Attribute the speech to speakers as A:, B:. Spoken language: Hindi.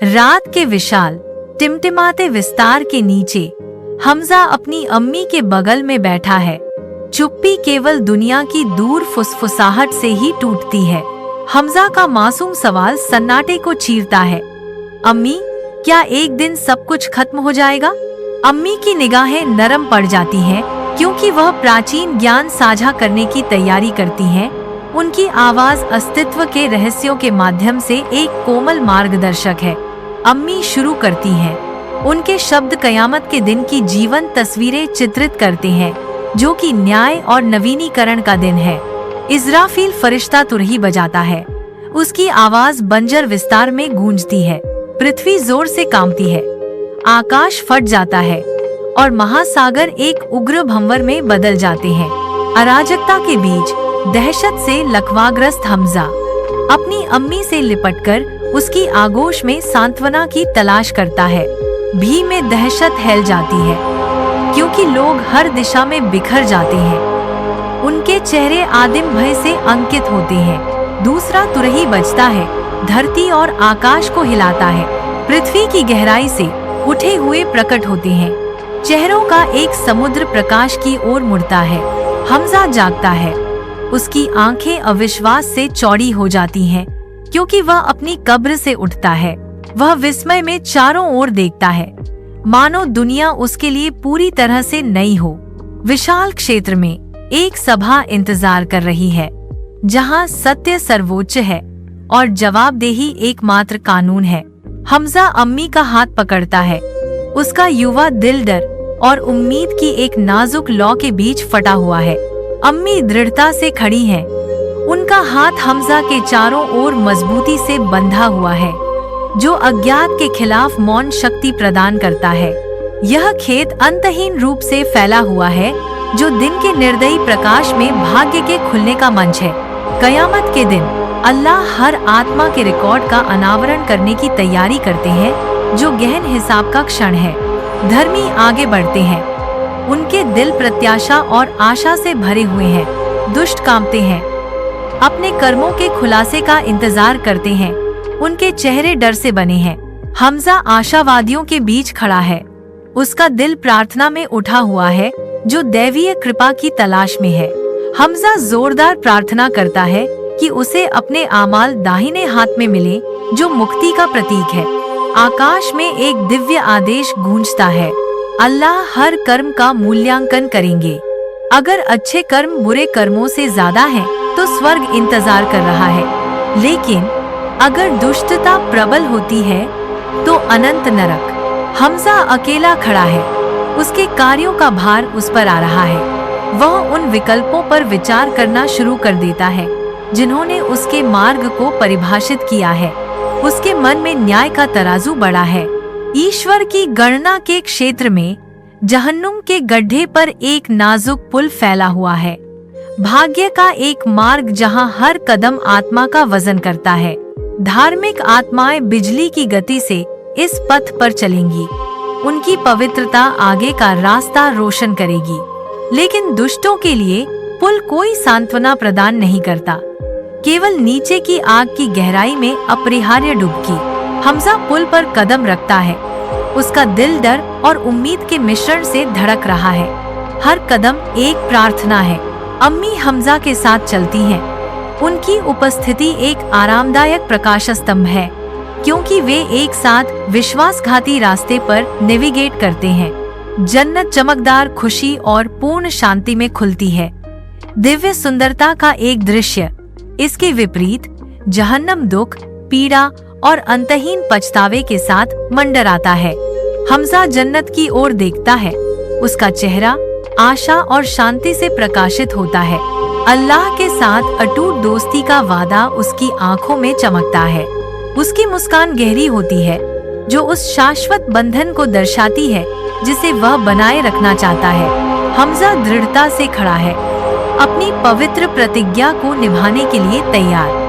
A: रात के विशाल टिमटिमाते विस्तार के नीचे हमजा अपनी अम्मी के बगल में बैठा है। चुप्पी केवल दुनिया की दूर फुसफुसाहट से ही टूटती है। हमजा का मासूम सवाल सन्नाटे को चीरता है। अम्मी, क्या एक दिन सब कुछ खत्म हो जाएगा? अम्मी की निगाहें नरम पड़ जाती हैं, क्योंकि वह प्राचीन ज्ञान साझा करने की तैयारी करती हैं। उनकी आवाज अस्तित्व के रहस्यों के माध्यम से एक कोमल मार्गदर्शक है। अम्मी शुरू करती हैं। उनके शब्द कयामत के दिन की जीवंत तस्वीरें चित्रित करते हैं, जो कि न्याय और नवीनीकरण का दिन है। इज़राफील फरिश्ता तुरही बजाता है। उसकी आवाज बंजर विस्तार में गूंजती है। पृथ्वी जोर से कांपती है। आकाश फट जाता है और महासागर एक उग्र भंवर में बदल जाते हैं। अराजकता के बीच दहशत से लकवाग्रस्त हमजा अपनी अम्मी से लिपटकर उसकी आगोश में सांत्वना की तलाश करता है। भी में दहशत फैल जाती है, क्योंकि लोग हर दिशा में बिखर जाते हैं। उनके चेहरे आदिम भय से अंकित होते हैं। दूसरा तुरही बजता है, धरती और आकाश को हिलाता है। पृथ्वी की गहराई से उठे हुए प्रकट होते हैं। चेहरों का एक समुद्र प्रकाश की ओर मुड़ता है। हमजा जागता है। उसकी आंखें अविश्वास से चौड़ी हो जाती हैं, क्योंकि वह अपनी कब्र से उठता है। वह विस्मय में चारों ओर देखता है, मानो दुनिया उसके लिए पूरी तरह से नई हो। विशाल क्षेत्र में एक सभा इंतजार कर रही है, जहां सत्य सर्वोच्च है और जवाबदेही एकमात्र कानून है। हमजा अम्मी का हाथ पकड़ता है। उसका युवा दिल डर और उम्मीद की एक नाजुक लौ के बीच फटा हुआ है। अम्मी दृढ़ता से खड़ी हैं। उनका हाथ हमजा के चारों ओर मजबूती से बंधा हुआ है, जो अज्ञात के खिलाफ मौन शक्ति प्रदान करता है। यह खेत अंतहीन रूप से फैला हुआ है, जो दिन के निर्दयी प्रकाश में भाग्य के खुलने का मंच है। कयामत के दिन अल्लाह हर आत्मा के रिकॉर्ड का अनावरण करने की तैयारी करते हैं, जो गहन हिसाब का क्षण है। धर्मी आगे बढ़ते हैं। उनके दिल प्रत्याशा और आशा से भरे हुए हैं। दुष्ट कांपते हैं, अपने कर्मों के खुलासे का इंतजार करते हैं। उनके चेहरे डर से बने हैं। हमजा आशावादियों के बीच खड़ा है। उसका दिल प्रार्थना में उठा हुआ है, जो दैवीय कृपा की तलाश में है। हमजा जोरदार प्रार्थना करता है कि उसे अपने आमाल दाहिने हाथ में मिले, जो मुक्ति का प्रतीक है। आकाश में एक दिव्य आदेश गूंजता है, अल्लाह हर कर्म का मूल्यांकन करेंगे। अगर अच्छे कर्म बुरे कर्मों से ज्यादा हैं, तो स्वर्ग इंतजार कर रहा है। लेकिन अगर दुष्टता प्रबल होती है, तो अनंत नरक। हमजा अकेला खड़ा है। उसके कार्यों का भार उस पर आ रहा है। वह उन विकल्पों पर विचार करना शुरू कर देता है, जिन्होंने उसके मार्ग को परिभाषित किया है। उसके मन में न्याय का तराजू बढ़ा है। ईश्वर की गणना के क्षेत्र में जहन्नुम के गड्ढे पर एक नाजुक पुल फैला हुआ है। भाग्य का एक मार्ग जहां हर कदम आत्मा का वजन करता है। धार्मिक आत्माएं बिजली की गति से इस पथ पर चलेंगी। उनकी पवित्रता आगे का रास्ता रोशन करेगी। लेकिन दुष्टों के लिए पुल कोई सांत्वना प्रदान नहीं करता, केवल नीचे की आग की गहराई में अपरिहार्य डुबकी। हमजा पुल पर कदम रखता है। उसका दिल डर और उम्मीद के मिश्रण से धड़क रहा है। हर कदम एक प्रार्थना है। अम्मी हमजा के साथ चलती हैं। उनकी उपस्थिति एक आरामदायक प्रकाश स्तंभ है, क्योंकि वे एक साथ विश्वासघाती रास्ते पर नेविगेट करते हैं। जन्नत चमकदार खुशी और पूर्ण शांति में खुलती है। दिव्य सुंदरता का एक दृश्य। इसके विपरीत जहन्नम दुख, पीड़ा और अंतहीन पछतावे के साथ मंडराता है। हमजा जन्नत की ओर देखता है। उसका चेहरा आशा और शांति से प्रकाशित होता है। अल्लाह के साथ अटूट दोस्ती का वादा उसकी आंखों में चमकता है। उसकी मुस्कान गहरी होती है, जो उस शाश्वत बंधन को दर्शाती है जिसे वह बनाए रखना चाहता है। हमजा दृढ़ता से खड़ा है, अपनी पवित्र प्रतिज्ञा को निभाने के लिए तैयार।